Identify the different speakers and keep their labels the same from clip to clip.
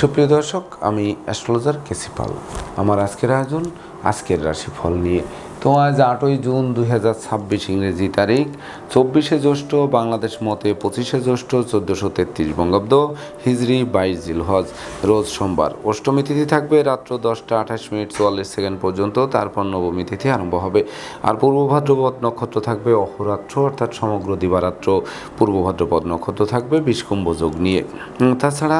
Speaker 1: সুপ্রিয় দর্শক, আমি অ্যাস্ট্রোলজার কেসি পাল। আমার আজকের আয়োজন আজকের রাশিফল নিয়ে। তো আজ 8ই জুন 2026 ইংরেজি তারিখ, 24শে জ্যৈষ্ঠ বাংলাদেশ মতে 25শে জ্যৈষ্ঠ 1433 বঙ্গাব্দ, হিজরি 22 জিলহজ, রোজ সোমবার। অষ্টমী তিথি থাকবে রাত্র 10টা 28 মিনিট 44 সেকেন্ড পর্যন্ত, তারপর নবমী তিথি আরম্ভ হবে। আর পূর্ব ভাদ্রপদ নক্ষত্র থাকবে অহোরাত্র, অর্থাৎ সমগ্র দিবারাত্র পূর্ব ভাদ্রপদ নক্ষত্র থাকবে বিষকুম্ভ যোগ নিয়ে। তাছাড়া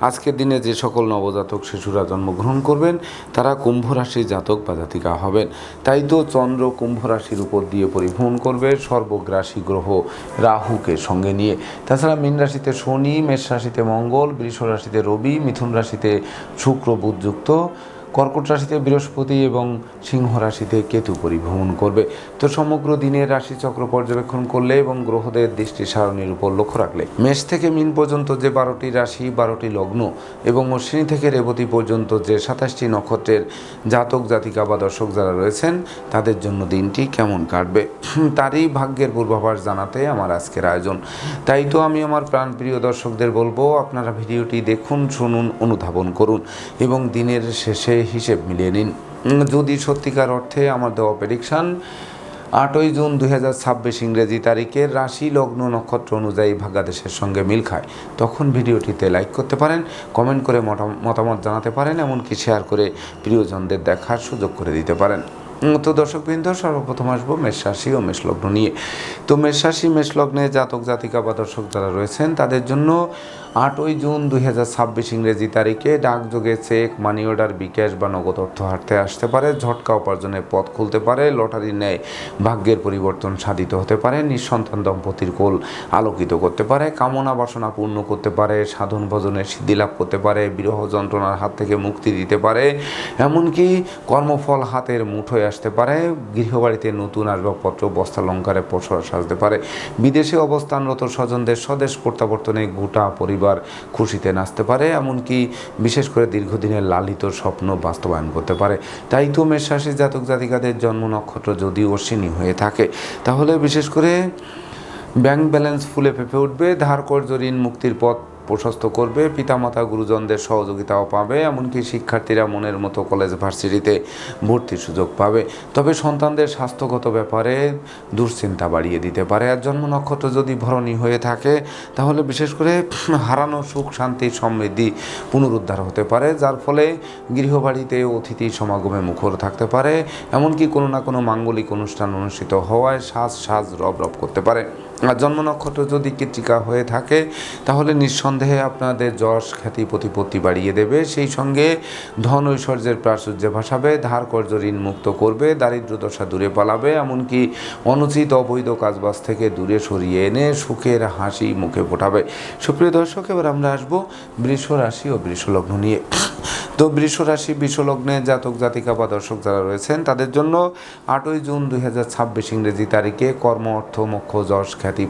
Speaker 1: আজকের দিনে যে সকল নবজাতক শিশুরা জন্মগ্রহণ করবেন তারা কুম্ভ রাশির জাতক বা জাতিকা হবেন। তাই তো চন্দ্র কুম্ভ রাশির উপর দিয়ে পরিভ্রমণ করবে সর্বগ্রাসী গ্রহ রাহুকে সঙ্গে নিয়ে। তাছাড়া মীন রাশিতে শনি, মেষ রাশিতে মঙ্গল, বৃষ রাশিতে রবি, মিথুন রাশিতে শুক্র বুধযুক্ত, কর্কট রাশিতে বৃহস্পতি এবং সিংহ রাশিতে কেতু পরিভ্রমণ করবে। তো সমগ্র দিনের রাশিচক্র পর্যবেক্ষণ করলে এবং গ্রহদের দৃষ্টি সারণীর উপর লক্ষ্য রাখলে মেষ থেকে মীন পর্যন্ত যে 12টি রাশি, 12টি লগ্ন এবং অশ্বিনী থেকে রেবতী পর্যন্ত যে 27টি নক্ষত্রের জাতক জাতিকা বা দর্শক যারা রয়েছেন তাদের জন্য দিনটি কেমন কাটবে তারই ভাগ্যের পূর্বাভাস জানাতে আমার আজকের আয়োজন। তাই তো আমি আমার প্রাণপ্রিয় দর্শকদের বলবো, আপনারা ভিডিওটি দেখুন, শুনুন, অনুধাবন করুন এবং দিনের শেষে হিসেব মিলিয়ে নিন। যদি সত্যিকার অর্থে আমার দেওয়া প্রেডিকশান 8ই জুন 2026 ইংরেজি তারিখের রাশি লগ্ন নক্ষত্র অনুযায়ী ভাগ্যাদেশের সঙ্গে মিল খায়, তখন ভিডিওটিতে লাইক করতে পারেন, কমেন্ট করে মতামত জানাতে পারেন, এমনকি শেয়ার করে প্রিয়জনদের দেখার সুযোগ করে দিতে পারেন। তো দর্শকবৃন্দ, সর্বপ্রথম আসবো মেষ রাশি ও মেষ লগ্ন নিয়ে। তো মেষ রাশি মেষ লগ্নে জাতক জাতিকা বা দর্শক যারা রয়েছেন তাদের জন্য 8ই জুন 2026 ইংরেজি তারিখে ডাকযোগে চেক, মানি অর্ডার, বিকাশ বা নগদ অর্থ হাতে আসতে পারে। ঝটকা উপার্জনের পথ খুলতে পারে। লটারির ন্যায় ভাগ্যের পরিবর্তন সাধিত হতে পারে। নিঃসন্তান দম্পতির কোল আলোকিত করতে পারে। কামনা বাসনা পূর্ণ করতে পারে। সাধন ভজনের সিদ্ধি লাভ করতে পারে। বিরহ যন্ত্রণার হাত থেকে মুক্তি দিতে পারে। এমনকি কর্মফল হাতের মুঠোয় আসতে পারে। গৃহবাড়িতে নতুন আসবাবপত্র, বস্ত্রালঙ্কারে পসরা সাজতে পারে। বিদেশে অবস্থানরত স্বজনদের স্বদেশ প্রত্যাবর্তনে গোটা পরিবার খুশিতে নাচতে পারে। এমনকি বিশেষ করে দীর্ঘদিনের লালিত স্বপ্ন বাস্তবায়ন করতে পারে। তাই তো মেষ রাশির জাতক জাতিকাদের জন্ম নক্ষত্র যদি অশ্বিনী হয়ে থাকে তাহলে বিশেষ করে ব্যাংক ব্যালেন্স ফুলে ফেঁপে উঠবে। ধার কর্জ ঋণ মুক্তির পথ প্রশস্ত করবে। পিতামাতা গুরুজনদের সহযোগিতাও পাবে। এমনকি শিক্ষার্থীরা মনের মতো কলেজ ভার্সিটিতে ভর্তির সুযোগ পাবে। তবে সন্তানদের স্বাস্থ্যগত ব্যাপারে দুশ্চিন্তা বাড়িয়ে দিতে পারে। আর জন্ম নক্ষত্র যদি ভরণী হয়ে থাকে তাহলে বিশেষ করে হারানো সুখ, শান্তি, সমৃদ্ধি পুনরুদ্ধার হতে পারে, যার ফলে গৃহবাড়িতে অতিথি সমাগমে মুখর থাকতে পারে। এমনকি কোনো না কোনো মাঙ্গলিক অনুষ্ঠান অনুষ্ঠিত হওয়ায় সাজ রব করতে পারে। আর জন্ম নক্ষত্র যদি কৃত্তিকা হয়ে থাকে তাহলে নিঃসন্দেহে আপনাদের যশ, খ্যাতি, প্রতিপত্তি বাড়িয়ে দেবে। সেই সঙ্গে ধন ঐশ্বর্যের প্রাচুর্যে ভাসাবে। ধার কর্জ ঋণ মুক্ত করবে। দারিদ্র দশা দূরে পালাবে। এমনকি অনুচিত অবৈধ কাজবাজ থেকে দূরে সরিয়ে এনে সুখের হাসি মুখে ফোটাবে। সুপ্রিয় দর্শক, এবার আমরা আসবো বৃষ রাশি ও বৃষ লগ্ন নিয়ে। তো বৃষ রাশি বৃষ লগ্নে জাতক জাতিকা বা দর্শক যারা রয়েছেন তাদের জন্য 8ই জুন 2026 ইংরেজি তারিখে কর্ম, অর্থ, মোক্ষ, যশ, খ্যাতি,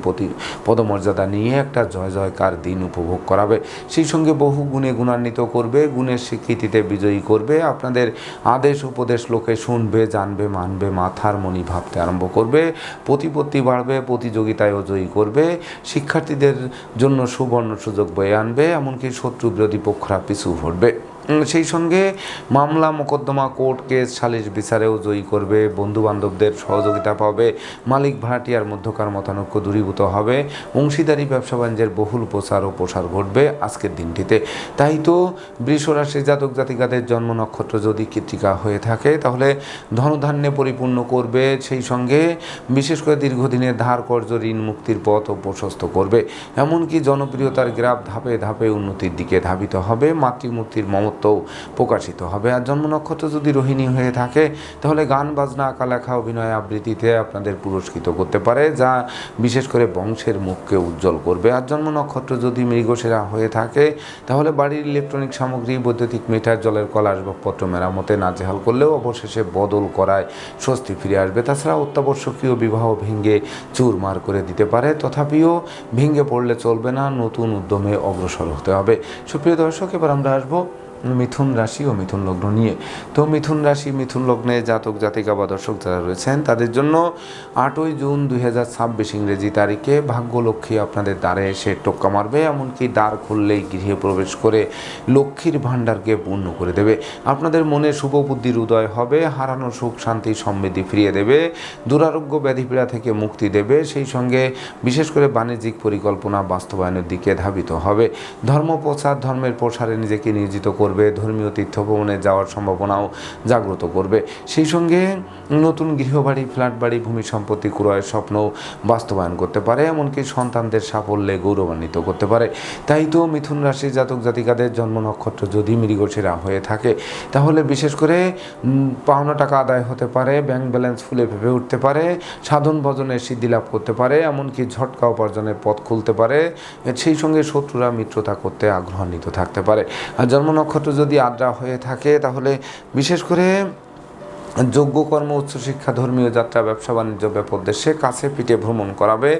Speaker 1: পদমর্যাদা নিয়ে একটা জয় জয়কার দিন উপভোগ করাবে। সেই সঙ্গে বহু গুণে গুণান্বিত করবে। গুণের স্বীকৃতিতে বিজয়ী করবে। আপনাদের আদেশ উপদেশ লোকে শুনবে, জানবে, মানবে, মাথার মণি ভাবতে আরম্ভ করবে। প্রতিপত্তি বাড়বে। প্রতিযোগিতায় জয়ী করবে। শিক্ষার্থীদের জন্য সুবর্ণ সুযোগ বয়ে আনবে। এমনকি শত্রু বিরোধী পক্ষরা পিছু হটবে। সেই সঙ্গে মামলা, মোকদ্দমা, কোর্ট কেস, সালিশ বিচারেও জয়ী করবে। বন্ধুবান্ধবদের সহযোগিতা পাবে। মালিক ভাড়াটিয়ার মধ্যকার মতানৈক্য দূরীভূত হবে। অংশীদারি ব্যবসা বাণিজ্যের বহুল প্রচার ও প্রসার ঘটবে আজকের দিনটিতে। তাই তো বৃষ রাশির জাতক জাতিকাদের জন্ম নক্ষত্র যদি কৃত্তিকা হয়ে থাকে তাহলে ধনধান্যে পরিপূর্ণ করবে। সেই সঙ্গে বিশেষ করে দীর্ঘদিনের ধার কর্জ ঋণ মুক্তির পথ ও প্রশস্ত করবে। এমনকি জনপ্রিয়তার গ্রাফ ধাপে ধাপে উন্নতির দিকে ধাবিত হবে। মাতৃমূর্তির মমত্বও প্রকাশিত হবে। আর জন্ম নক্ষত্র যদি রোহিণী হয়ে থাকে তাহলে গান বাজনা, আঁকা লেখা, অভিনয় আবৃত্তিতে আপনাদের পুরস্কৃত করতে পারে, যা বিশেষ করে বংশের মুখকে উজ্জ্বল করবে। আর জন্ম নক্ষত্র যদি মৃগশিরা হয়ে থাকে তাহলে বাড়ির ইলেকট্রনিক সামগ্রী, বৈদ্যুতিক মিটার, জলের কল, আসবাবপত্র মেরামতে নাজেহাল করলেও অবশেষে বদল করায় স্বস্তি ফিরে আসবে। তাছাড়া অত্যাবশ্যকীয় বিবাহ ভেঙে চুরমার করে দিতে পারে। তথাপিও ভেঙে পড়লে চলবে না, নতুন উদ্যমে অগ্রসর হতে হবে। সুপ্রিয় দর্শক, এবার আমরা আসবো মিথুন রাশি ও মিথুন লগ্ন নিয়ে। তো মিথুন রাশি মিথুন লগ্নে জাতক জাতিকা বা দর্শক যারা রয়েছেন তাদের জন্য 8ই জুন 2026 ইংরেজি তারিখে ভাগ্যলক্ষ্মী আপনাদের দ্বারে এসে টোক্কা মারবে, এমনকি দ্বার খুললেই গৃহে প্রবেশ করে লক্ষ্মীর ভাণ্ডারকে পূর্ণ করে দেবে। আপনাদের মনে শুভ বুদ্ধির উদয় হবে, হারানো সুখ শান্তি সমৃদ্ধি ফিরিয়ে দেবে, দুরারোগ্য ব্যাধিপীড়া থেকে মুক্তি দেবে। সেই সঙ্গে বিশেষ করে বাণিজ্যিক পরিকল্পনা বাস্তবায়নের দিকে ধাবিত হবে। ধর্ম প্রচার ধর্মের প্রসারে নিজেকে নিয়োজিত করবে, ধর্মীয় তীর্থ ভ্রমণে যাওয়ার সম্ভাবনাও জাগ্রত করবে। সেই সঙ্গে নতুন গৃহবাড়ি ফ্ল্যাট বাড়ি ভূমি সম্পত্তি ক্রয়ের স্বপ্ন বাস্তবায়ন করতে পারে, এমনকি সন্তানদের সাফল্যে গৌরবান্বিত করতে পারে। তাই তো মিথুন রাশির জাতক জাতিকাদের জন্ম নক্ষত্র যদি মৃগশিরা হয়ে থাকে তাহলে বিশেষ করে পাওনা টাকা আদায় হতে পারে, ব্যাংক ব্যালেন্স ফুলে ভেবে উঠতে পারে, সাধন ভজনের সিদ্ধি লাভ করতে পারে, এমনকি ঝটকা উপার্জনের পথ খুলতে পারে। সেই সঙ্গে শত্রুরা মিত্রতা করতে আগ্রহান্বিত থাকতে পারে। আর জন্ম নক্ষত্র যদি আদ্রা হয়ে থাকে তাহলে বিশেষ করে যোগ্য কর্ম উচ্চশিক্ষা ধর্মীয় যাত্রা ব্যবসা বাণিজ্য ব্যাপদেশে কাছে পিঠে ভ্রমণ করাবে।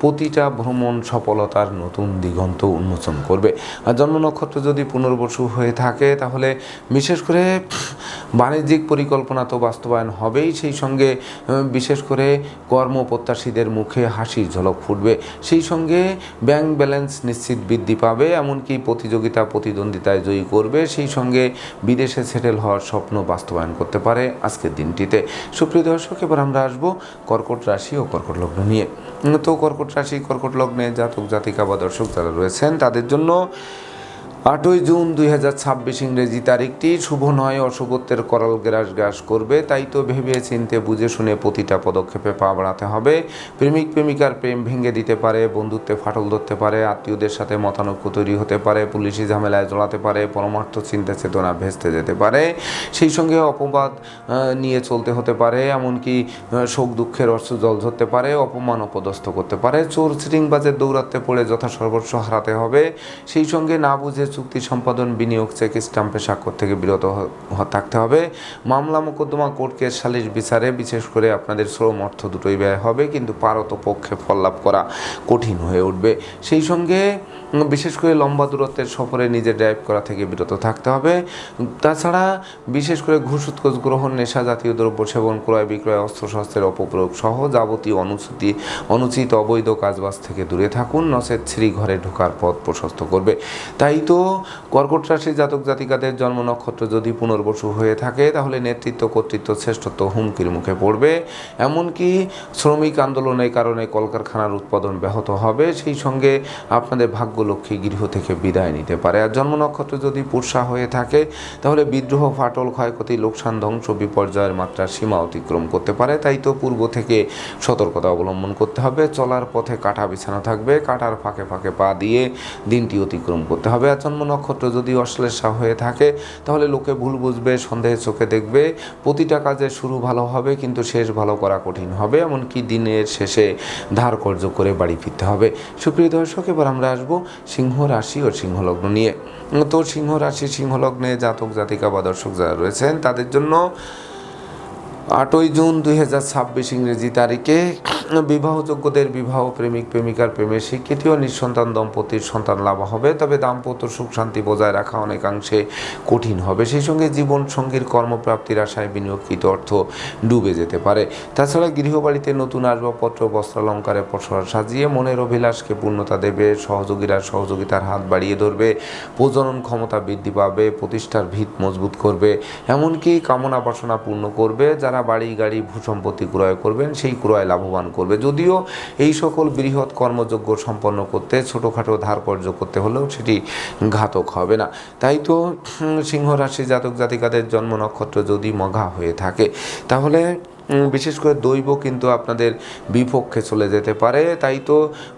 Speaker 1: প্রতিটা ভ্রমণ সফলতার নতুন দিগন্ত উন্মোচন করবে। আর জন্ম নক্ষত্র যদি পুনর্বসু হয়ে থাকে তাহলে বিশেষ করে বাণিজ্যিক পরিকল্পনা তো বাস্তবায়ন হবেই, সেই সঙ্গে বিশেষ করে কর্মপ্রত্যাশীদের মুখে হাসির ঝলক ফুটবে। সেই সঙ্গে ব্যাংক ব্যালেন্স নিশ্চিত বৃদ্ধি পাবে, এমনকি প্রতিযোগিতা প্রতিদ্বন্দ্বিতায় জয়ী করবে। সেই সঙ্গে বিদেশে সেটেল হওয়ার স্বপ্ন বাস্তবায়ন করতে পারে আজকের দিনটিতে। সুপ্রিয় দর্শক, এবার আমরা আসবো কর্কট রাশি ও কর্কট লগ্ন নিয়ে। তো কর্কট রাশি কর্কট লগ্নে জাতক জাতিকা বা দর্শক যারা রয়েছেন তাদের জন্য 8ই জুন 2026 ইংরেজি তারিখটি শুভ নয়, অশুভত্বের করাল গ্রাস করবে। তাই তো ভেবে চিনতে বুঝে শুনে প্রতিটা পদক্ষেপে পা বাড়াতে হবে। প্রেমিক প্রেমিকার প্রেম ভেঙে দিতে পারে, বন্ধুত্বে ফাটল ধরতে পারে, আত্মীয়দের সাথে মতানৈক্য তৈরি হতে পারে, পুলিশি ঝামেলায় জড়াতে পারে, পরমার্থ চিন্তা চেতনা ভেস্তে যেতে পারে। সেই সঙ্গে অপবাদ নিয়ে চলতে হতে পারে, এমনকি শোক দুঃখের অশ্রু জল ধরতে পারে, অপমান অপদস্থ করতে পারে, চোর সিটিংবাজের দৌরাত্মে পড়ে যথা সর্বস্ব হারাতে হবে। সেই সঙ্গে না বুঝে চুক্তি সম্পাদন বিনিয়োগ চেক স্টাম্পে স্বাক্ষর থেকে বিরত থাকতে হবে। মামলা মোকদ্দমা কোর্ট কেস সালিশ বিচারে বিশেষ করে আপনাদের শ্রম অর্থ দুটোই ব্যয় হবে, কিন্তু পারত পক্ষে ফল লাভ করা কঠিন হয়ে উঠবে। সেই সঙ্গে বিশেষ করে লম্বা দূরত্বের সফরে নিজে ড্রাইভ করা থেকে বিরত থাকতে হবে। তাছাড়া বিশেষ করে ঘুষ উৎকোচ গ্রহণ, নেশা জাতীয় দ্রব্য সেবন, ক্রয় বিক্রয়, অস্ত্রশস্ত্রের অপপ্রয়োগ সহ যাবতীয় অনুচিত অবৈধ কাজবাজ থেকে দূরে থাকুন, নচেত শ্রী ঘরে ঢোকার পথ প্রশস্ত করবে। তাই তো কর্কট রাশি জাতক জাতিকাদের জন্ম নক্ষত্র যদি পুনর্বসু হয়ে থাকে তাহলে নেতৃত্ব কর্তৃত্ব শ্রেষ্ঠত্ব হুমকির মুখে পড়বে, এমনকি শ্রমিক আন্দোলনের কারণে কলকারখানার উৎপাদন ব্যাহত হবে। সেই সঙ্গে আপনাদের ভাগ্যলক্ষ্মী গৃহ থেকে বিদায় নিতে পারে। আর জন্ম নক্ষত্র যদি পুরসা হয়ে থাকে তাহলে বিদ্রোহ ফাটল ক্ষয়ক্ষতি লোকসান ধ্বংস বিপর্যয়ের মাত্রা সীমা অতিক্রম করতে পারে। তাই তো পূর্ব থেকে সতর্কতা অবলম্বন করতে হবে। চলার পথে কাঁটা বিছানো থাকবে, কাঁটার ফাঁকে ফাঁকে পা দিয়ে দিনটি অতিক্রম করতে হবে। আর জন্ম নক্ষত্র যদি অশ্লেষা হয়ে থাকে তাহলে লোকে ভুল বুঝবে, সন্দেহের চোখে দেখবে। প্রতিটা কাজের শুরু ভালো হবে কিন্তু শেষ ভালো করা কঠিন হবে, এমনকি দিনের শেষে ধার কর্য করে বাড়ি ফিরতে হবে। সুপ্রিয় দর্শক, এবার আমরা আসবো সিংহ রাশি ও সিংহ লগ্ন নিয়ে। তো সিংহ রাশি সিংহ লগ্নে জাতক জাতিকা বা দর্শক যারা রয়েছেন তাদের জন্য 8ই জুন 2026 ইংরেজি তারিখে বিবাহযোগ্যদের বিবাহ, প্রেমিক প্রেমিকার প্রেমের স্বীকৃতি ও নিঃসন্তান দম্পতির সন্তান লাভ হবে। তবে দাম্পত্য সুখ শান্তি বজায় রাখা অনেকাংশে কঠিন হবে। সেই সঙ্গে জীবন সঙ্গীর কর্মপ্রাপ্তির আশায় বিনিয়োগকৃত অর্থ ডুবে যেতে পারে। তাছাড়া গৃহবাড়িতে নতুন আসবাবপত্র বস্ত্রালঙ্কারে পসরা সাজিয়ে মনের অভিলাষকে পূর্ণতা দেবে। সহযোগীরা সহযোগিতার হাত বাড়িয়ে ধরবে, প্রজনন ক্ষমতা বৃদ্ধি পাবে, প্রতিষ্ঠার ভিত মজবুত করবে, এমনকি কামনা বাসনা পূর্ণ করবে। যারা বাড়ি গাড়ি ভূসম্পত্তি ক্রয় করবেন সেই ক্রয় লাভবান করবে। যদিও এই সকল বৃহৎ কর্মযজ্ঞ সম্পন্ন করতে ছোটোখাটো ধার কর্য করতে হলেও সেটি ঘাতক হবে না। তাই তো সিংহ রাশি জাতক জাতিকাদের জন্ম নক্ষত্র যদি মঘা হয়ে থাকে তাহলে বিশেষ করে দৈব কিন্তু আপনাদের বিপক্ষে চলে যেতে পারে। তাই তো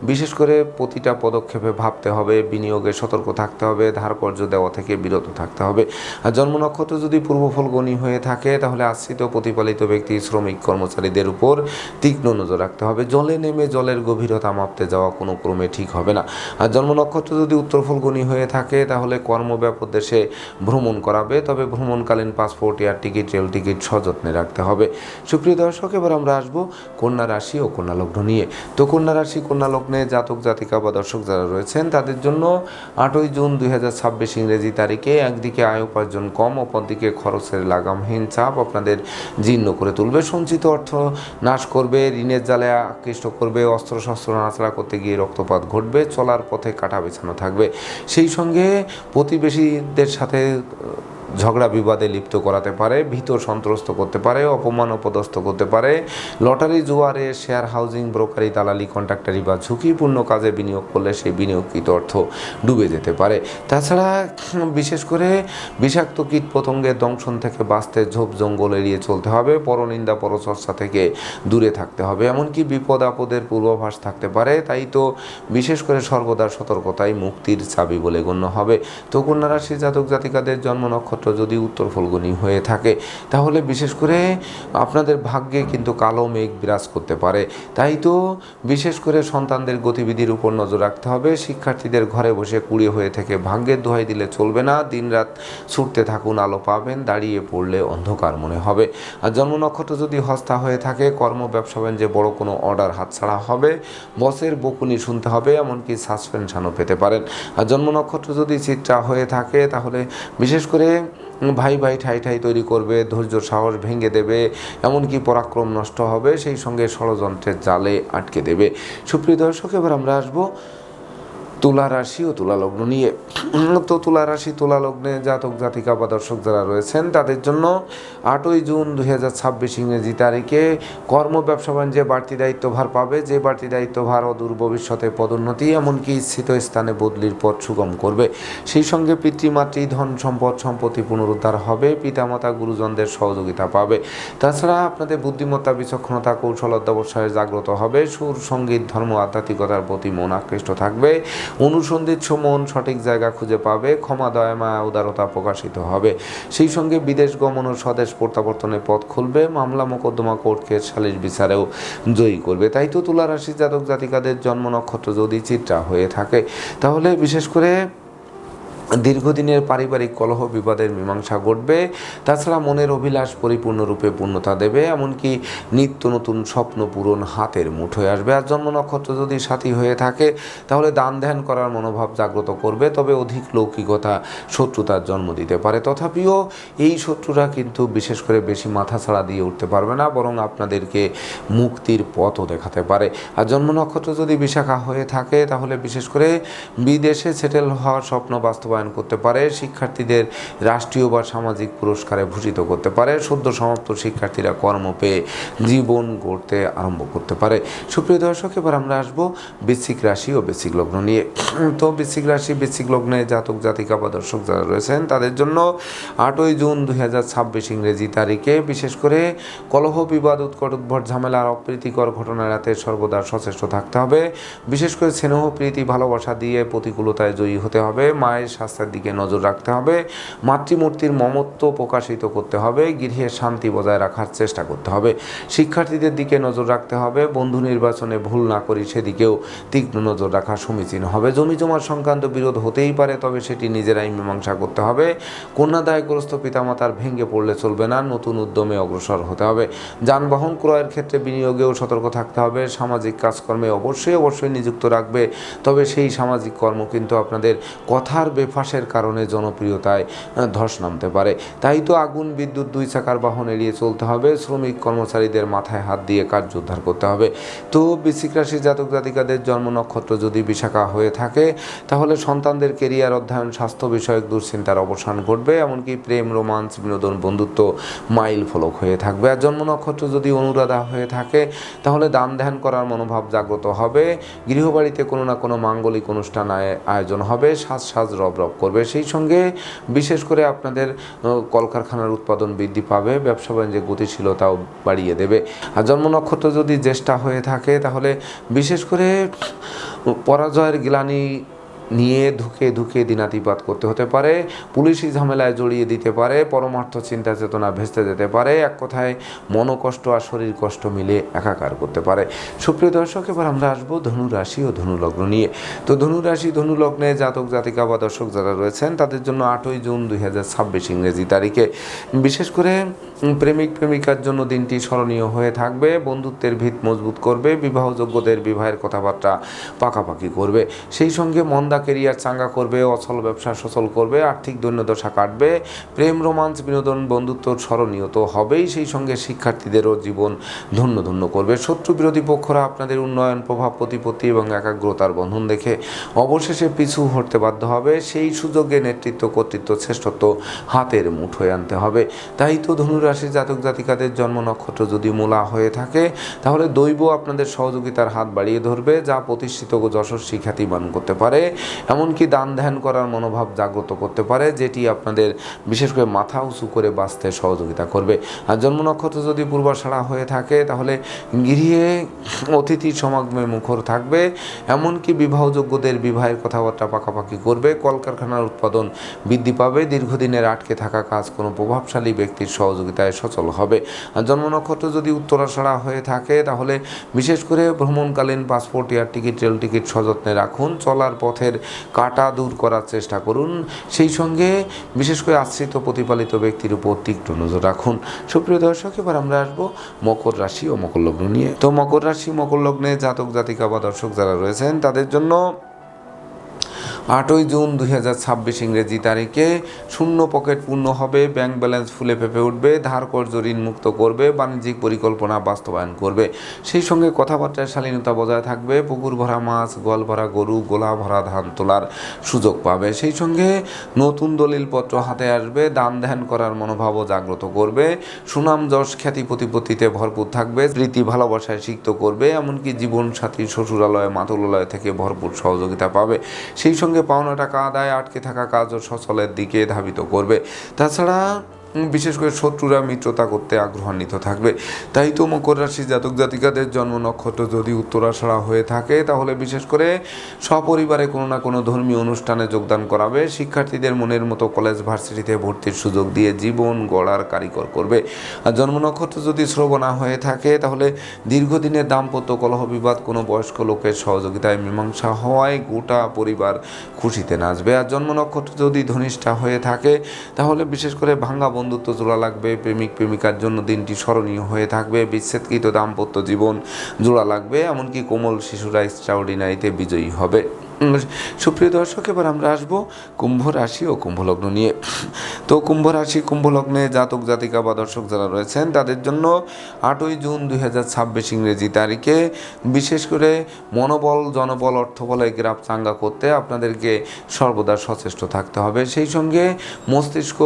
Speaker 1: বিশেষ করে প্রতিটা পদক্ষেপে ভাবতে হবে, বিনিয়োগে সতর্ক থাকতে হবে, ধার কর্য দেওয়া থেকে বিরত থাকতে হবে। আর জন্ম নক্ষত্র যদি পূর্বফলগণী হয়ে থাকে তাহলে আশ্রিত প্রতিপালিত ব্যক্তি শ্রমিক কর্মচারীদের উপর তীক্ষ্ণ নজর রাখতে হবে। জলে নেমে জলের গভীরতা মাপতে যাওয়া কোনো ক্রমে ঠিক হবে না। আর জন্ম নক্ষত্র যদি উত্তরফলগণী হয়ে থাকে তাহলে কর্মব্যাপক দেশে ভ্রমণ করাবে, তবে ভ্রমণকালীন passport, air ticket, rail ticket সযত্নে রাখতে হবে। সুপ্রিয় দর্শক, এবার আমরা আসবো কন্যা রাশি ও কন্যা লগ্ন নিয়ে। তো কন্যা রাশি কন্যা লগ্নে জাতক জাতিকা বা দর্শক যারা রয়েছেন তাদের জন্য 8ই জুন 2026 ইংরেজি তারিখে একদিকে আয় উপার্জন কম, অপরদিকে খরচের লাগামহীন চাপ আপনাদের জীর্ণ করে তুলবে। সঞ্চিত অর্থ নাশ করবে, ঋণের জালে আকৃষ্ট করবে, অস্ত্রশস্ত্র নাড়াচাড়া করতে গিয়ে রক্তপাত ঘটবে, চলার পথে কাটা বেছানো থাকবে। সেই সঙ্গে প্রতিবেশীদের সাথে ঝগড়া বিবাদে লিপ্ত করাতে পারে, ভীত সন্ত্রস্ত করতে পারে, অপমান অপদস্থ করতে পারে। লটারি, জুয়ারে, শেয়ার, হাউজিং, ব্রোকারি, দালালি, কন্ট্রাক্টারি বা ঝুঁকিপূর্ণ কাজে বিনিয়োগ করলে সেই বিনিয়োগকৃত অর্থ ডুবে যেতে পারে। তাছাড়া বিশেষ করে বিষাক্ত কীট পতঙ্গের দংশন থেকে বাঁচতে ঝোপ জঙ্গল এড়িয়ে চলতে হবে, পরনিন্দা পরচর্চা থেকে দূরে থাকতে হবে। এমনকি বিপদ আপদের পূর্বাভাস থাকতে পারে, তাই তো বিশেষ করে সর্বদা সতর্কতাই মুক্তির চাবি বলে গণ্য হবে। তো কন্যা রাশির জাতক জাতিকাদের জন্ম নক্ষত্র যদি উত্তর ফল্গুনী হয়ে থাকে তাহলে বিশেষ করে আপনাদের ভাগ্যে কিন্তু কালো মেঘ বিরাজ করতে পারে। তাই তো বিশেষ করে সন্তানদের গতিবিধির উপর নজর রাখতে হবে। শিক্ষার্থীদের ঘরে বসে কুড়ে হয়ে থেকে ভাগ্যের দোহাই দিলে চলবে না। দিনরাত ছুটতে থাকুন, আলো পাবেন, দাঁড়িয়ে পড়লে অন্ধকার মনে হবে। আর জন্ম নক্ষত্র যদি হস্তা হয়ে থাকে কর্ম ব্যবসা বাণিজ্যে বড় কোনো অর্ডার হাতছাড়া হবে, বসের বকুনি শুনতে হবে, এমনকি সাসপেনশনও পেতে পারেন। আর জন্ম নক্ষত্র যদি চিত্রা হয়ে থাকে তাহলে বিশেষ করে ভাই ভাই ঠাই ঠাই তৈরি করবে, ধৈর্য সাহস ভেঙে দেবে, এমনকি পরাক্রম নষ্ট হবে, সেই সঙ্গে ষড়যন্ত্রের জালে আটকে দেবে। সুপ্রিয় দর্শক, এবার আমরা আসবো তুলা রাশি ও তুলা লগ্ন নিয়ে। তো তুলা রাশি তুলা লগ্নে জাতক জাতিকা বা দর্শক যারা রয়েছেন তাদের জন্য 8ই জুন 2026 ইংরেজি তারিখে কর্ম ব্যবসা বাণিজ্যে বাড়তি দায়িত্বভার পাবে। যে বাড়তি দায়িত্বভার অদূর ভবিষ্যতে পদোন্নতি, এমনকি স্থিত স্থানে বদলির পথ সুগম করবে। সেই সঙ্গে পিতৃমাতৃ ধন সম্পদ সম্পত্তি পুনরুদ্ধার হবে, পিতামাতা গুরুজনদের সহযোগিতা পাবে। তাছাড়া আপনাদের বুদ্ধিমত্তা, বিচক্ষণতা, কৌশল অধ্যবসায়ে জাগ্রত হবে। সুর, সঙ্গীত, ধর্ম, আধ্যাত্মিকতার প্রতি মন আকৃষ্ট থাকবে। অনুসন্ধিৎস মন সঠিক জায়গা খুঁজে পাবে। ক্ষমা, দয়া, মায়া, উদারতা প্রকাশিত হবে। সেই সঙ্গে বিদেশ গমন ও স্বদেশ প্রত্যাবর্তনের পথ খুলবে। মামলা মোকদ্দমা, কোর্ট কেস, সালিশ বিচারেও জয়ী করবে। তাই তো তুলা রাশির জাতক জাতিকাদের জন্ম নক্ষত্র যদি চিত্রা হয়ে থাকে তাহলে বিশেষ করে দীর্ঘদিনের পারিবারিক কলহ বিবাদের মীমাংসা ঘটবে। তাছাড়া মনের অভিলাষ পরিপূর্ণরূপে পূর্ণতা দেবে, এমনকি নিত্য নতুন স্বপ্ন পূরণ হাতের মুঠোয় আসবে। আর জন্ম নক্ষত্র যদি সাথী হয়ে থাকে তাহলে দান ধ্যান করার মনোভাব জাগ্রত করবে, তবে অধিক লৌকিকতা শত্রুতার জন্ম দিতে পারে। তথাপিও এই শত্রুরা কিন্তু বিশেষ করে বেশি মাথা ছাড়া দিয়ে উঠতে পারবে না, বরং আপনাদেরকে মুক্তির পথও দেখাতে পারে। আর জন্ম নক্ষত্র যদি বিশাখা হয়ে থাকে তাহলে বিশেষ করে বিদেশে সেটেল হওয়ার স্বপ্ন বাস্তবায়ন করতে পারে। শিক্ষার্থীদের রাষ্ট্রীয় বা সামাজিক পুরস্কারে ভূষিত করতে পারে। সদ্য সমাপ্ত শিক্ষার্থীরা কর্ম পেয়ে জীবন গড়তে আরম্ভ করতে পারে। সুপ্রিয় দর্শক, এবার আমরা আসবো বৃশ্চিক রাশি ও বৃশ্চিক লগ্ন নিয়ে। তো বৃশ্চিক রাশি বৃশ্চিক লগ্নে জাতক জাতিকা বা দর্শক যারা রয়েছেন তাদের জন্য 8ই জুন 2026 ইংরেজি তারিখে বিশেষ করে কলহ বিবাদ, উৎকট উদ্ভট ঝামেলা আর অপ্রীতিকর ঘটনা এড়াতে সর্বদা সচেষ্ট থাকতে হবে। বিশেষ করে স্নেহ, প্রীতি, ভালোবাসা দিয়ে প্রতিকূলতায় জয়ী হতে হবে। মায়ের স্বাস্থ্যের দিকে নজর রাখতে হবে। মাতৃমূর্তির মমত্ব প্রকাশিত করতে হবে। গৃহে শান্তি বজায় রাখার চেষ্টা করতে হবে। শিক্ষার্থীদের দিকে নজর রাখতে হবে। বন্ধু নির্বাচনে ভুল না করি সেদিকেও তীক্ষ্ণ নজর রাখা সমীচীন হবে। জমি জমার সংক্রান্ত বিরোধ হতেই পারে, তবে সেটি নিজেরাই মীমাংসা করতে হবে। কন্যাদায়গ্রস্ত পিতামাতার ভেঙে পড়লে চলবে না, নতুন উদ্যমে অগ্রসর হতে হবে। যানবাহন ক্রয়ের ক্ষেত্রে বিনিয়োগেও সতর্ক থাকতে হবে। সামাজিক কাজকর্মে অবশ্যই নিযুক্ত রাখবে, তবে সেই সামাজিক কর্ম কিন্তু আপনাদের কথার বেফাঁসের কারণে জনপ্রিয়তায় ধস নামতে পারে। তাই তো আগুন, বিদ্যুৎ, দুই চাকার বাহন এড়িয়ে চলতে হবে। শ্রমিক কর্মচারীদের মাথায় হাত দিয়ে কার্য উদ্ধার করতে হবে। তো বৃশ্চিক রাশির জাতক জাতিকাদের জন্ম নক্ষত্র যদি বিশাখা হয়ে থাকে তাহলে সন্তানদের কেরিয়ার, অধ্যয়ন, স্বাস্থ্য বিষয়ক দুশ্চিন্তার অবসান ঘটবে, এমনকি প্রেম, রোমান্স, বিনোদন, বন্ধুত্ব মাইল ফলক হয়ে থাকবে। আর জন্ম নক্ষত্র যদি অনুরাধা হয়ে থাকে তাহলে দান ধ্যান করার মনোভাব জাগ্রত হবে। গৃহবাড়িতে কোনো না কোনো মাঙ্গলিক অনুষ্ঠান আয়োজন হবে। সাজ রব করবে। সেই সঙ্গে বিশেষ করে আপনাদের কলকারখানার উৎপাদন বৃদ্ধি পাবে। ব্যবসা বাণিজ্যে গতিশীলতাও বাড়িয়ে দেবে। আর জন্ম নক্ষত্র যদি জ্যেষ্ঠা হয়ে থাকে তাহলে বিশেষ করে পরাজয়ের গ্লানি নিয়ে ধুকে ধুকে দিনাতিপাত করতে হতে পারে, পুলিশি ঝামেলায় জড়িয়ে দিতে পারে, পরমার্থ চিন্তা চেতনা ভেস্তে যেতে পারে, এক কথায় মনোকষ্ট আর শরীর কষ্ট মিলে একাকার করতে পারে। সুপ্রিয় দর্শক, এবার আমরা আসবো ধনু রাশি ও ধনু লগ্ন নিয়ে। তো ধনু রাশি ধনু লগ্নে জাতক জাতিকা বা দর্শক যারা রয়েছেন তাদের জন্য 8ই জুন 2026 ইংরেজি তারিখে বিশেষ করে প্রেমিক প্রেমিকার জন্য দিনটি স্মরণীয় হয়ে থাকবে। বন্ধুত্বের ভিত মজবুত করবে, বিবাহযোগ্যদের বিবাহের কথাবার্তা পাকাপাকি করবে, সেই সঙ্গে মন্দা কেরিয়ার চাঙ্গা করবে, অচল ব্যবসা সচল করবে, আর্থিক দৈন্যদশা কাটবে, প্রেম রোমাঞ্চ বিনোদন বন্ধুত্ব স্মরণীয় তো হবেই, সেই সঙ্গে শিক্ষার্থীদেরও জীবন ধন্য ধন্য করবে। শত্রু বিরোধী পক্ষরা আপনাদের উন্নয়ন প্রভাব প্রতিপত্তি এবং একাগ্রতার বন্ধন দেখে অবশেষে পিছু হটতে বাধ্য হবে। সেই সুযোগে নেতৃত্ব কর্তৃত্ব শ্রেষ্ঠত্ব হাতের মুঠোয় আনতে হবে। তাই তো ধনুরাশির জাতক জাতিকাদের জন্ম নক্ষত্র যদি মূলা হয়ে থাকে তাহলে দৈব আপনাদের সহযোগিতার হাত বাড়িয়ে ধরবে, যা প্রতিষ্ঠিত ও যশস্বী খ্যাতিমান করতে পারে। এমনকি দান ধ্যান করার মনোভাব জাগ্রত করতে পারে, যেটি আপনাদের বিশেষ করে মাথা উঁচু করে বাঁচতে সহযোগিতা করবে। আর জন্ম নক্ষত্র যদি পূর্বাষাঢ়া হয়ে থাকে তাহলে গৃহে অতিথি সমাগমে মুখর থাকবে, এমনকি বিবাহযোগ্যদের বিবাহের কথাবার্তা পাকাপাকি করবে, কলকারখানার উৎপাদন বৃদ্ধি পাবে, দীর্ঘদিনের আটকে থাকা কাজ কোনো প্রভাবশালী ব্যক্তির সহযোগিতায় সচল হবে। আর জন্ম নক্ষত্র যদি উত্তরাষাঢ়া হয়ে থাকে তাহলে বিশেষ করে ভ্রমণকালীন passport air ticket rail ticket সযত্নে রাখুন, চলার পথের কাটা দূর করার চেষ্টা করুন, সেই সঙ্গে বিশেষ করে আশ্রিত প্রতিপালিত ব্যক্তির উপর তীক্ষ্ণ নজর রাখুন। সুপ্রিয় দর্শক, এবার আমরা আসবো মকর রাশি ও মকর লগ্ন নিয়ে। তো মকর রাশি মকর লগ্নে জাতক জাতিকা বা দর্শক যারা রয়েছেন তাদের জন্য 8ই জুন 2026 ইংরেজি তারিখে শূন্য পকেট পূর্ণ হবে, ব্যাংক ব্যালেন্স ফুলে ফেঁপে উঠবে, ধার কর্জ ঋণ মুক্ত করবে, বাণিজ্যিক পরিকল্পনা বাস্তবায়ন করবে, সেই সঙ্গে কথাবার্তায় শালীনতা বজায় থাকবে, পুকুর ভরা মাছ, গোয়াল ভরা গরু, গোলা ভরা ধান তোলার সুযোগ পাবে, সেই সঙ্গে নতুন দলিলপত্র হাতে আসবে, দান ধ্যান করার মনোভাবও জাগ্রত করবে, সুনাম যশ খ্যাতি প্রতিপত্তিতে ভরপুর থাকবে, প্রীতি ভালোবাসায় সিক্ত করবে, এমনকি জীবনসাথী শ্বশুরালয় মাতুলালয় থেকে ভরপুর সহযোগিতা পাবে, সেই সঙ্গে পাওনা টাকা আদায়, আটকে থাকা কাজও সচলের দিকে ধাবিত করবে। তাছাড়া বিশেষ করে শত্রুরা মিত্রতা করতে আগ্রহান্বিত থাকবে। তাই তো মকর রাশি জাতক জাতিকাদের জন্ম নক্ষত্র যদি উত্তরাষাঢ়া হয়ে থাকে তাহলে বিশেষ করে সপরিবারে কোনো না কোনো ধর্মীয় অনুষ্ঠানে যোগদান করাবে, শিক্ষার্থীদের মনের মতো কলেজ ভার্সিটিতে ভর্তির সুযোগ দিয়ে জীবন গড়ার কারিগর করবে। আর জন্ম নক্ষত্র যদি শ্রবণা হয়ে থাকে তাহলে দীর্ঘদিনের দাম্পত্য কলহ বিবাদ কোনো বয়স্ক লোকের সহযোগিতায় মীমাংসা হওয়ায় গোটা পরিবার খুশিতে নাচবে। আর জন্ম নক্ষত্র যদি ধনিষ্ঠা হয়ে থাকে তাহলে বিশেষ করে ভাঙ্গা বন্ধুত্ব জোড়া লাগবে, প্রেমিক প্রেমিকার জন্য দিনটি স্মরণীয় হয়ে থাকবে, বিচ্ছেদকৃত দাম্পত্য জীবন জোড়া লাগবে, এমনকি কোমল শিশুরা এক্সট্রাঅর্ডিনারিতে বিজয়ী হবে। সুপ্রিয় দর্শক, এবার আমরা আসবো কুম্ভ রাশি ও কুম্ভ লগ্ন নিয়ে। তো কুম্ভ রাশি কুম্ভ লগ্নে জাতক জাতিকা বা দর্শক যারা রয়েছেন তাদের জন্য 8ই জুন 2026 ইংরেজি তারিখে বিশেষ করে মনোবল জনবল অর্থবলে গ্রাফ চাঙ্গা করতে আপনাদেরকে সর্বদা সচেষ্ট থাকতে হবে, সেই সঙ্গে মস্তিষ্ক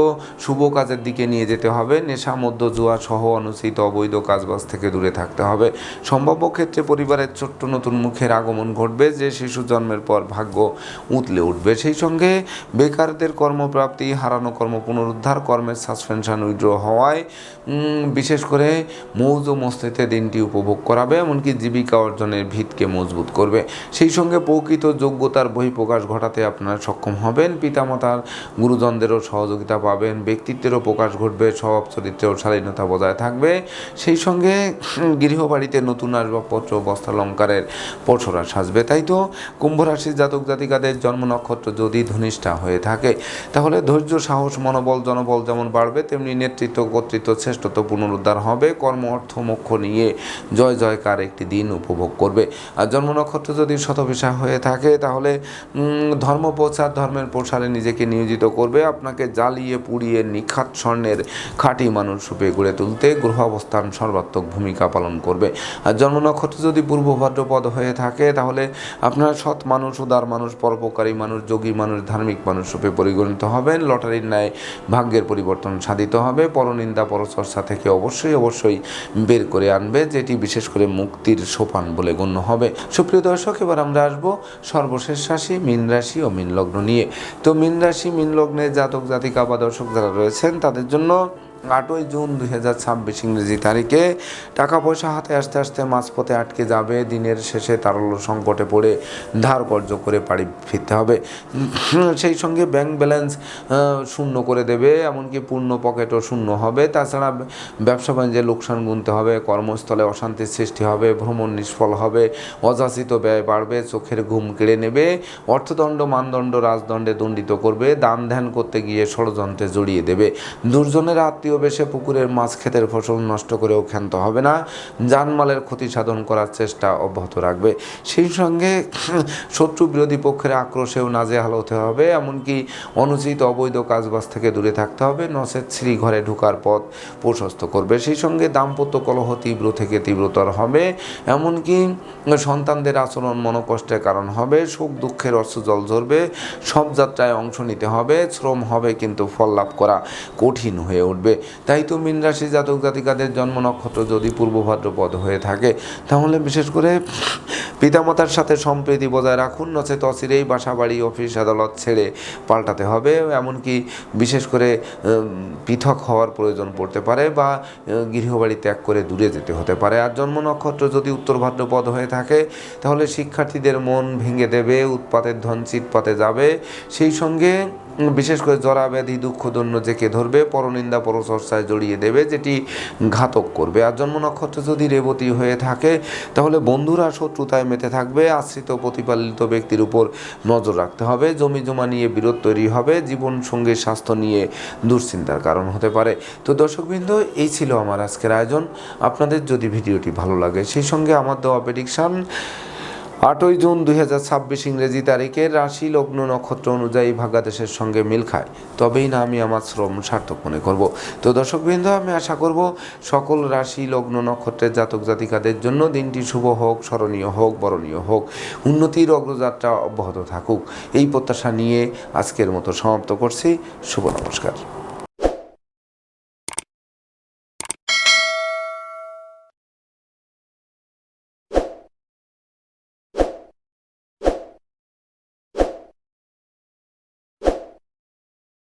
Speaker 1: শুভ কাজের দিকে নিয়ে যেতে হবে, নেশা মধ্য জুয়া সহ অনুচিত অবৈধ কাজবাজ থেকে দূরে থাকতে হবে। সম্ভাব্য ক্ষেত্রে পরিবারের ছোট্ট নতুন মুখের আগমন ঘটবে, যে শিশু জন্মের পর ভাগ্য উতলে উঠবে, সেই সঙ্গে বেকারদের কর্মপ্রাপ্তি, হারানো কর্ম পুনরুদ্ধার, কর্মের সাসপেনশন উইথড্র হওয়ায় বিশেষ করে মৌজ মস্তিতে দিনটি উপভোগ করাবে, এমনকি জীবিকা অর্জনের ভিতকে মজবুত করবে, সেই সঙ্গে প্রকৃত যোগ্যতার বহিঃপ্রকাশ ঘটাতে আপনারা সক্ষম হবেন, পিতামাতার গুরুজনদেরও সহযোগিতা পাবেন, ব্যক্তিত্বেরও প্রকাশ ঘটবে, স্বভাব চরিত্রেও শালীনতা বজায় থাকবে, সেই সঙ্গে গৃহবাড়িতে নতুন আসবাবপত্র বস্ত্রালঙ্কারের পসরা সাজবে। তাই তো কুম্ভ রাশির জাতক জাতিকাদের জন্ম নক্ষত্র যদি ধনিষ্ঠা হয়ে থাকে তাহলে ধৈর্য সাহস মনোবল জনবল যেমন বাড়বে তেমনি নেতৃত্ব কর্তৃত্ব শ্রেষ্ঠত্ব পুনরুদ্ধার হবে, কর্ম অর্থ মোক্ষ নিয়ে জয় জয়কার একটি দিন উপভোগ করবে। আর জন্ম নক্ষত্র যদি শতভিসা হয়ে থাকে তাহলে ধর্ম প্রচার ধর্মের প্রসারে নিজেকে নিয়োজিত করবে, আপনাকে জ্বালিয়ে পুড়িয়ে নিখাত স্বর্ণের খাঁটি মানুষ রূপে গড়ে তুলতে গ্রহ অবস্থান সর্বাত্মক ভূমিকা পালন করবে। আর জন্ম নক্ষত্র যদি পূর্ব ভাদ্রপদ হয়ে থাকে তাহলে আপনারা সৎ মানুষ, উদার মানুষ, পরোপকারী মানুষ, যোগী মানুষ, ধার্মিক মানুষ রূপে পরিগণিত হবেন, লটারির ন্যায় ভাগ্যের পরিবর্তন সাধিত হবে, পরনিন্দা পরচর্চা থেকে অবশ্যই বের করে আনবে, যেটি বিশেষ করে মুক্তির সোপান বলে গণ্য হবে। সুপ্রিয় দর্শক, এবার আমরা আসবো সর্বশেষ রাশি মীন রাশি ও মীন লগ্ন নিয়ে। তো মীন রাশি মীন লগ্নে জাতক জাতিকা বা দর্শক যারা রয়েছেন তাদের জন্য 8ই জুন 2026 ইংরেজি তারিখে টাকা পয়সা হাতে আসতে আসতে মাঝপথে আটকে যাবে, দিনের শেষে তারল্য সংকটে পড়ে ধার কর্জ করে বাড়ি ফিরতে হবে। সেই সঙ্গে ব্যাংক ব্যালেন্স শূন্য করে দেবে, এমনকি পূর্ণ পকেটও শূন্য হবে। তাছাড়া ব্যবসা বাণিজ্যে লোকসান গুনতে হবে, কর্মস্থলে অশান্তির সৃষ্টি হবে, ভ্রমণ নিষ্ফল হবে, অযাচিত ব্যয় বাড়বে, চোখের ঘুম কেড়ে নেবে, অর্থদণ্ড মানদণ্ড রাজদণ্ডে দণ্ডিত করবে, দান ধ্যান করতে গিয়ে ষড়যন্ত্রে জড়িয়ে দেবে। দুর্জনের আত্মীয় বেশে পুকুরের মাছ ক্ষেতের ফসল নষ্ট করেও ক্ষান্ত হবে না, জানমালের ক্ষতি সাধন করার চেষ্টা অব্যাহত রাখবে। সেই সঙ্গে শত্রু বিরোধী পক্ষের আক্রোশেও নাজেহাল হতে হবে, এমনকি অনুচিত অবৈধ কাজবাজ থেকে দূরে থাকতে হবে, নচেত শ্রী ঘরে ঢোকার পথ প্রশস্ত করবে। সেই সঙ্গে দাম্পত্য কলহ তীব্র থেকে তীব্রতর হবে, এমনকি সন্তানদের আচরণ মনোকষ্টের কারণ হবে, সুখ দুঃখের অশ্রু জল ঝরবে, সব যাত্রায় অংশ নিতে হবে, শ্রম হবে কিন্তু ফল লাভ করা কঠিন হয়ে উঠবে। তাই তো মীন রাশি জাতক জাতিকাদের জন্ম নক্ষত্র যদি পূর্ব ভাদ্রপদ হয়ে থাকে, তাহলে বিশেষ করে পিতামাতার সাথে সম্প্রীতি বজায় রাখুন, নচেত অচিরেই বাসা বাড়ি অফিস আদালত ছেড়ে পাল্টাতে হবে, এমনকি বিশেষ করে পৃথক হওয়ার প্রয়োজন পড়তে পারে বা গৃহবাড়ি ত্যাগ করে দূরে যেতে হতে পারে। আর জন্ম নক্ষত্র যদি উত্তর ভাদ্রপদ হয়ে থাকে, তাহলে শিক্ষার্থীদের মন ভেঙে দেবে, উৎপাতের ধন চিৎপাতে যাবে, সেই সঙ্গে বিশেষ করে জরা ব্যাধি দুঃখ দৈন্য জেঁকে ধরবে, পরনিন্দা পরচর্চায় জড়িয়ে দেবে, যেটি ঘাতক করবে। আর জন্ম নক্ষত্র যদি রেবতী হয়ে থাকে, তাহলে বন্ধুরা শত্রুতায় মেতে থাকবে, আশ্রিত প্রতিপালিত ব্যক্তির উপর নজর রাখতে হবে, জমি জমা নিয়ে বিরোধ তৈরি হবে, জীবন সঙ্গীর স্বাস্থ্য নিয়ে দুশ্চিন্তার কারণ হতে পারে। তো দর্শকবৃন্দ, এই ছিল আমার আজকের আয়োজন। আপনাদের যদি ভিডিওটি ভালো লাগে, সেই সঙ্গে আমার দেওয়া প্রেডিকশান 8ই জুন 2026 ইংরেজি তারিখের রাশি লগ্ন নক্ষত্র অনুযায়ী ভাগ্যাদেশের সঙ্গে মিল খায়, তবেই না আমি আমার শ্রম সার্থক মনে করব। তো দর্শকবৃন্দ, আমি আশা করব সকল রাশি লগ্ন নক্ষত্রের জাতক জাতিকাদের জন্য দিনটি শুভ হোক, স্মরণীয় হোক, বরণীয় হোক, উন্নতির অগ্রযাত্রা অব্যাহত থাকুক, এই প্রত্যাশা নিয়ে আজকের মতো সমাপ্ত করছি। শুভ নমস্কার।